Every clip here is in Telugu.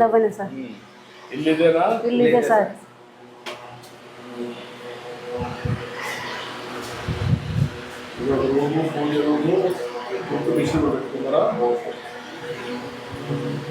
లవ్వనే సార్. ఇల్లు ఇదేనా? ఇల్లు ఇదే సార్. రూము, పూజ రూము, ఫుడ్ మిషన్ పెట్టుకున్నారా?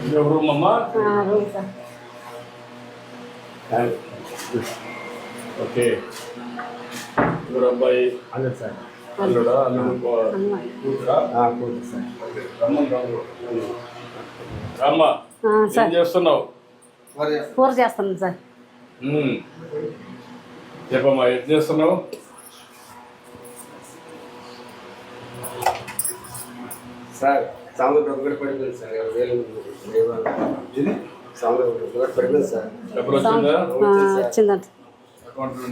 ఇది ఒక రూమ్ అమ్మా. Room sir. ఓకే. ఎవరు అబ్బాయి? అల్లుడు సార్. అల్లుడా? అల్లుడు కూతురా? కూతురు సార్. రామ్మా, ఏం చేస్తున్నావు? కూర చేస్తాను సార్. చెప్పమ్మా, ఏం చేస్తున్నావు? సార్ సాంబార్ ఒకటి పడిపోయింది సార్. సాంబార్ ఒకటి పడిపోయింది సార్. డబ్బులు వచ్చిందా? వచ్చిందంట.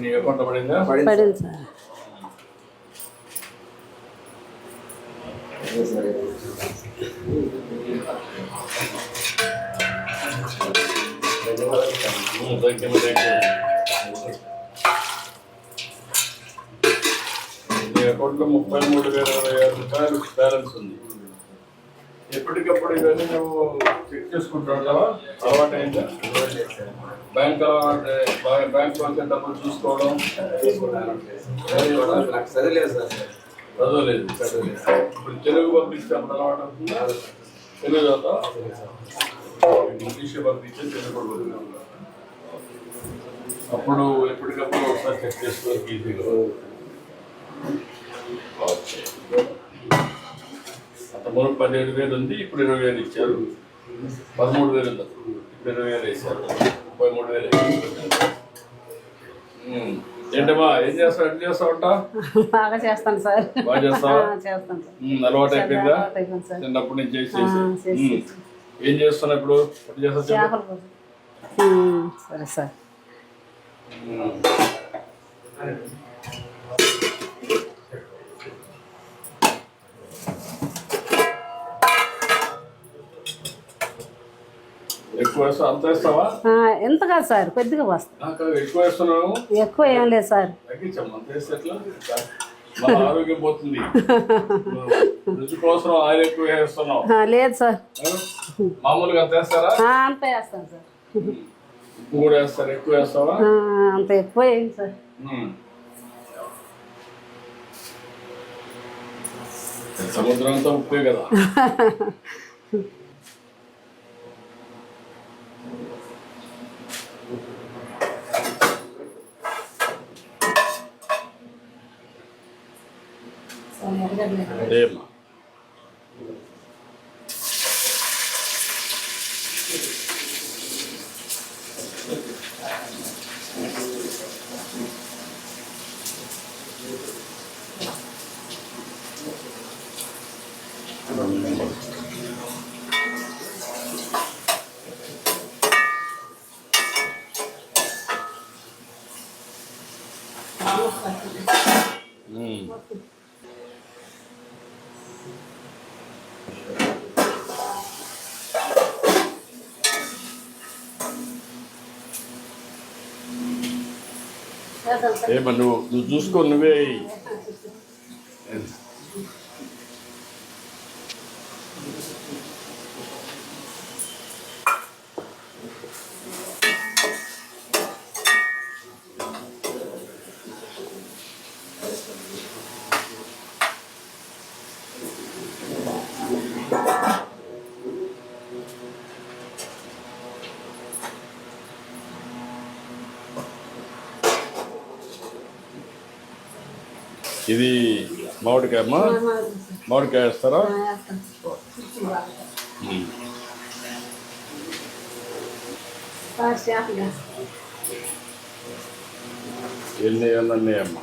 నీ అకౌంట్లో పడిందా? పడింది సార్. నీ అకౌంట్లో 33,026 బ్యాలెన్స్ ఉంది. ఎప్పటికప్పుడు ఇవన్నీ నువ్వు చెక్ చేసుకుంటూ ఉంటావా? అలవాటు అయిందా? బ్యాంక్ బ్యాంక్ వచ్చే డబ్బులు చూసుకోవడం చదివలేదు సార్. చదవలేదు. ఇప్పుడు తెలుగు పంపిస్తే అప్పుడు అలవాటు అవుతుందా? తెలుగు చదువుతా? ఇంగ్లీష్ పంపించే తెలుగు కూడా అప్పుడు ఎప్పటికప్పుడు ఒకసారి చెక్ చేసుకోవాలి ఈజీగా. అంత మూడు 17,000 ఉంది, ఇప్పుడు 20,000 ఇచ్చారు. 13,000 ఉంది, ఇప్పుడు 20,000 వేసారు. 33,000. ఏంటమ్మా, ఏం చేస్తావు? ఎట్లా చేస్తావంట? బాగా చేస్తాను సార్. బాగా చేస్తావా? చేస్తాను సార్. అలవాటు అయిపోయిందా? సార్ చిన్నప్పటి నుంచి చేసి ఏం చేస్తున్నా ఇప్పుడు? ఎట్లా చేస్తావు? సరే సార్. ఎక్కువ వేస్తావు? అంత వేస్తావా? ఎంత కాదు సార్, కొద్దిగా వస్తా. ఎక్కువ వేస్తున్నావు? ఎక్కువ ఏం లేదు సార్. తగ్గించమ్మా, అంత వేస్తే ఎట్లా? మన ఆరోగ్యం పోతుంది. రుచి కోసం ఆయిల్ ఎక్కువ వేస్తున్నావు. లేదు సార్, మామూలుగా అంత వేస్తారా? అంత వేస్తాను సార్. ఉప్పు కూడా వేస్తారు? ఎక్కువ వేస్తావా? అంత ఎక్కువ ఏం సార్. సముద్రం అంతా ఉప్పే కదా. ఏమ్మా, ఏమా, నువ్వు చూసుకో, నువ్వే. ఇది మామిడికాయ అమ్మా. మామిడికాయ వేస్తారా? ఎన్ని అన్నీ అమ్మా.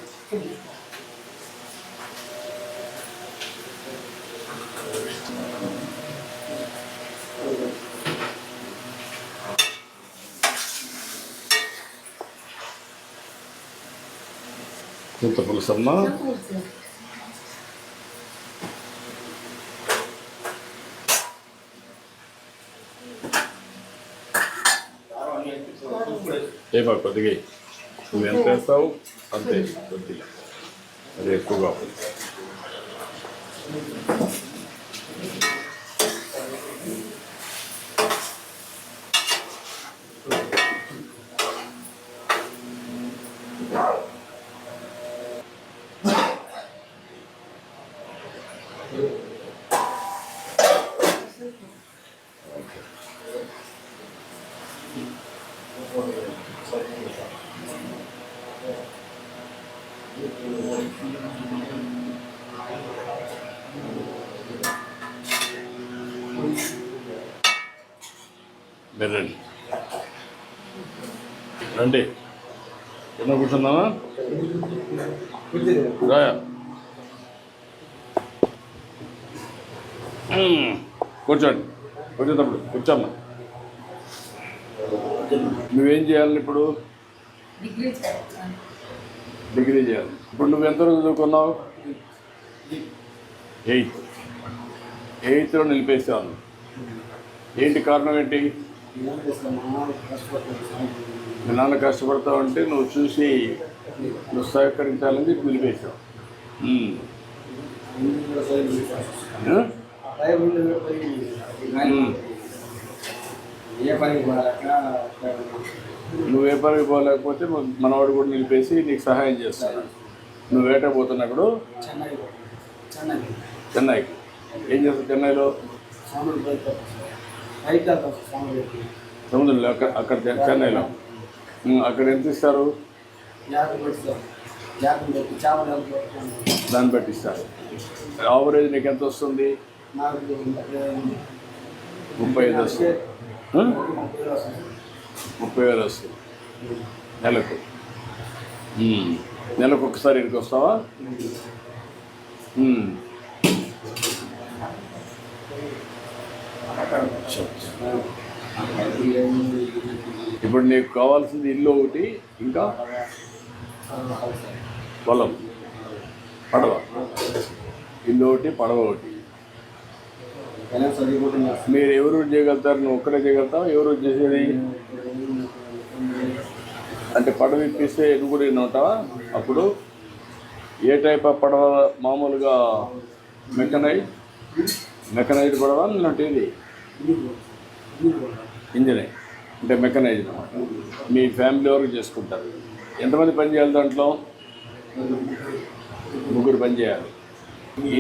చింత పులుసు అమ్మా. ఏమా, కొద్దిగా నువ్వు ఎంత వేస్తావు అంతే, కొద్దిగా. అది ఎక్కువగా మీరు రండి రండి కింద కూర్చుందామా రాయా కూర్చోండి కూర్చోటప్పుడు కూర్చోమ్మా నువ్వేం చేయాలి ఇప్పుడు డిగ్రీ చేయాలి ఇప్పుడు నువ్వు ఎంత రోజు చదువుకున్నావు 8th నిలిపేసావు ఏంటి కారణం ఏంటి మీ నాన్న కష్టపడతావు అంటే నువ్వు చూసి నువ్వు సహకరించాలని చెప్పి నిలిపేసావు నువ్వు ఏ పనికి పోలేకపోతే మనవాడు కూడా నిలిపేసి నీకు సహాయం చేస్తాను. నువ్వు వేట పోతున్నప్పుడు చెన్నైకి ఏం చేస్తావు? చెన్నైలో సముద్రంలో అక్కడ చెన్నైలో అక్కడ ఎంత ఇస్తారు? దాన్ని బట్టి ఇస్తారు. యావరేజ్ నీకు ఎంత వస్తుంది? 35 వస్తుంది. 30,000 వస్తుంది నెలకు. నెలకు ఒకసారి ఇక్కడికి వస్తావా? ఇప్పుడు నీకు కావాల్సింది ఇల్లు ఒకటి, ఇంకా పొలం, పడవ. ఇల్లు ఒకటి, పడవ ఒకటి. మీరు ఎవరు చేయగలుగుతారు? నువ్వు ఒక్కడే చేయగలుగుతావు? ఎవరు చేసేది అంటే పడవ ఇప్పిస్తే నువ్వు కూడా ఉంటావా? అప్పుడు ఏ టైప్ ఆఫ్ పడవ? మామూలుగా మెకనైజ్డ్ పడవ ఇలాంటిది ఇంజనే అంటే మెకనైజ్డ్ అన్నమాట. మీ ఫ్యామిలీ వరకు చేసుకుంటారు. ఎంతమంది పని చేయాలి దాంట్లో? 3 పని చేయాలి.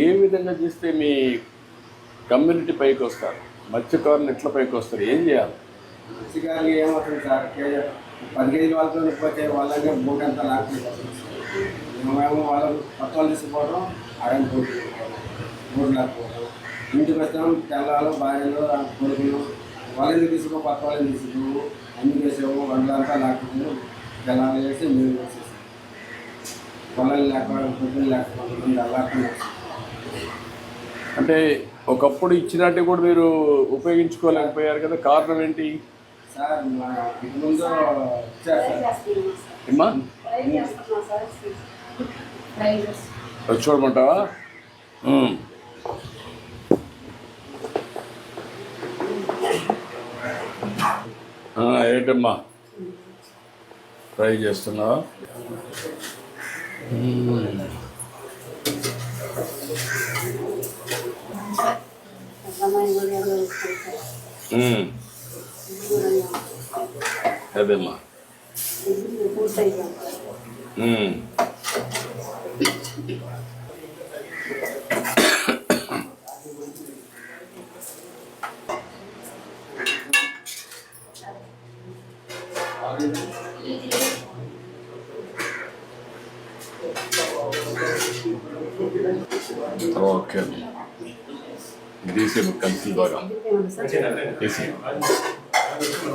ఏ విధంగా చేస్తే మీ కమ్యూనిటీ పైకి వస్తారు? మత్స్యకారులు ఎట్లా పైకి వస్తారు? ఏం చేయాలి? మత్స్యకారులు ఏమవుతుంది సార్, 10 కేజీల వాళ్ళతో పోతే వాళ్ళకే బోట్ అంతా లాక్కుంటారు. మేము వాళ్ళకు కొత్త వాళ్ళు తీసుకుపోవడం, అడని బోట్ లాక్కోవడం. ఇంటికి వస్తాం, తెల్లాలు భార్యలు కొడుకులు వాళ్ళని తీసుకో, కొత్త వాళ్ళని తీసుకో, అన్ని వేసాము. వాళ్ళంతా లాక్కుంటాము. తెల్లాలు వేసి మీరు వేసేస్తాం. పొలాలు లేకపోవడం, పొద్దులు లేకపోవడం అలాగే. అంటే ఒకప్పుడు ఇచ్చినట్టు కూడా మీరు ఉపయోగించుకోలేకపోయారు కదా, కారణం ఏంటి సార్? ముందు ఇచ్చారు సార్. ఏమ్మా చూడమంటావా? ఏంటమ్మా ట్రై చేస్తున్నావా? అదేమ్మా ఓకే తీసే కలిసి బాగా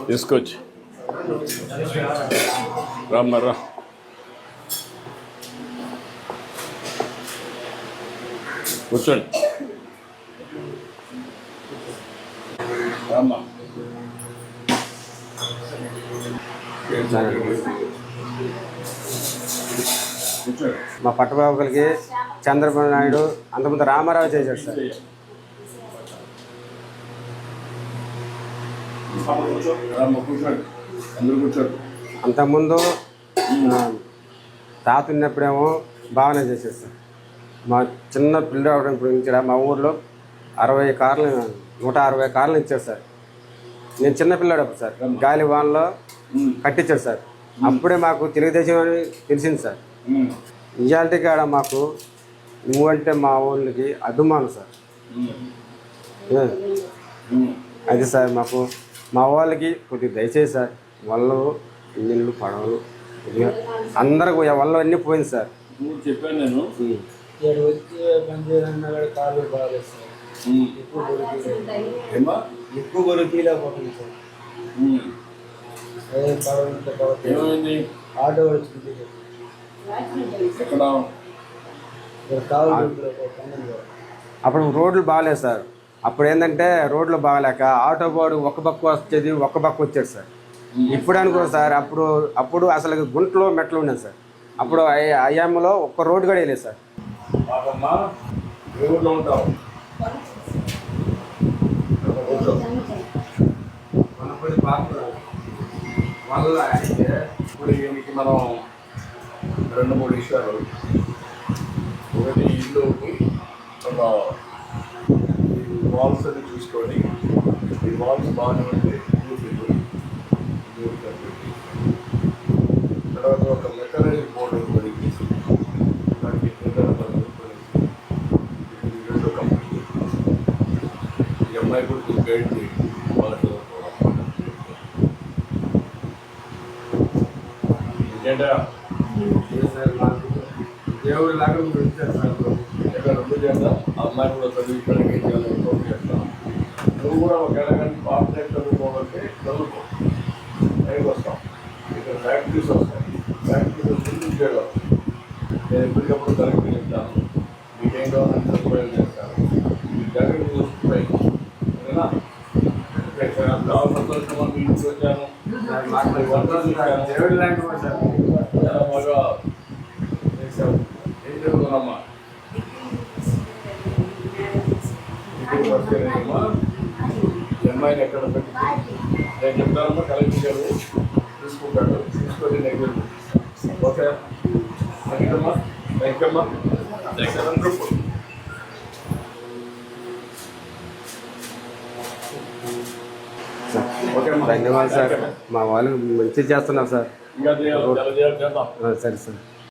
తీసుకోవచ్చు. రామ్మా కూర్చోండి. రామ్మా మా పట్టబాబులకి చంద్రబాబు నాయుడు అంతకుముందు రామారావు చేశాడు సార్. అంతకుముందు తాత ఉన్నప్పుడేమో బాగానే చేసేది సార్. మా చిన్న పిల్లడు ఇప్పుడు ఇక్కడ మా ఊర్లో 60 కార్లు 160 కార్లు ఇచ్చారు సార్. నేను చిన్న పిల్లాడు సార్. గాలి వానలో కట్టించాడు సార్. అప్పుడే మాకు తెలుగుదేశం అని తెలిసింది సార్. ఇవాళ కాడ మాకు నువ్వంటే మా ఊళ్ళకి అభిమానం సార్. అది సార్ మాకు మా వాళ్ళకి కొద్దిగా దయచేసి సార్. వాళ్ళు ఇంజన్లు పడవలు అందరికి వల్ల అన్నీ పోయింది సార్. చెప్పాను నేను ఎక్కువ గొర్రె తీయలేకపోతుంది సార్. ఏమైంది? ఆటో వచ్చింది ఎక్కడ? అప్పుడు రోడ్లు బాగాలేదు సార్. అప్పుడు ఏంటంటే రోడ్లు బాగాలేక ఆటో బాడు ఒక పక్క వచ్చేది, ఒక పక్క వచ్చేది సార్. ఇప్పుడు అనుకో సార్, అప్పుడు అసలు గుంటలో మెట్లు ఉన్నాయి సార్. అప్పుడు అయ్యాములో ఒక్క రోడ్డు కూడా వేయలేదు సార్. పాపమ్మా, ఏ ఊర్లో ఉంటావు? ఊర్లో. ఇప్పుడు దీనికి మనం 2-3 విషయాలు. ఒకటి ఇల్లు, ఒక వాల్స్ అని చూసుకొని, ఈ వాల్స్ బాగానే ఉంటే తర్వాత ఒక మెకనైజ్ బోర్డు కొనిసి దానికి రెండు కంప్లీట్. ఈ అమ్మాయి కూడా గైడ్ చేయండి వాళ్ళ ఇంకేంటా దేవుడు లాగా మీరు వచ్చారు సార్. ఇక్కడ రెండు చేద్దాం. ఆ అమ్మాయి కూడా చదివి ఇక్కడికి ఇంప్రూవ్ చేస్తాం. నువ్వు కూడా ఒక ఎలాగంటే పాపరేట్ చదువుకోవాలంటే చదువుకో, పైకి వస్తాం. ఇక్కడ ఫ్యాక్టరీస్ వస్తాయి, ఫ్యాక్టరీస్ వచ్చి ఉద్యోగాలు. నేను ఎప్పటికప్పుడు కరెక్ట్ చెప్తాను, మీకేం కావాలని సదుపాయాలు చేస్తాను. మీ జాగ్రత్త చూసుకుంటాయి ఓకేనా? చాలా సంతోషంగా మీ ఇంటికి వచ్చాను. దేవుడు లాంటి వాడు సార్. చాలా బాగా చేశావు. ఏం చదువుతున్నామ్మా? ఇంటికి వస్తేనేమా ఈ అమ్మాయిని ఎక్కడ పెట్టి నేను చెప్తానమ్మా, కలెక్టర్ గారు చూసుకుంటాడు. చూసుకొని నేను ఓకే అమ్మా, థ్యాంక్ యూ అమ్మా. ఓకే అమ్మా, ధన్యవాదాలు సార్. మా వాళ్ళు మంచిగా చేస్తున్నారు సార్. ఇంకా చేద్దాం. సరే సార్.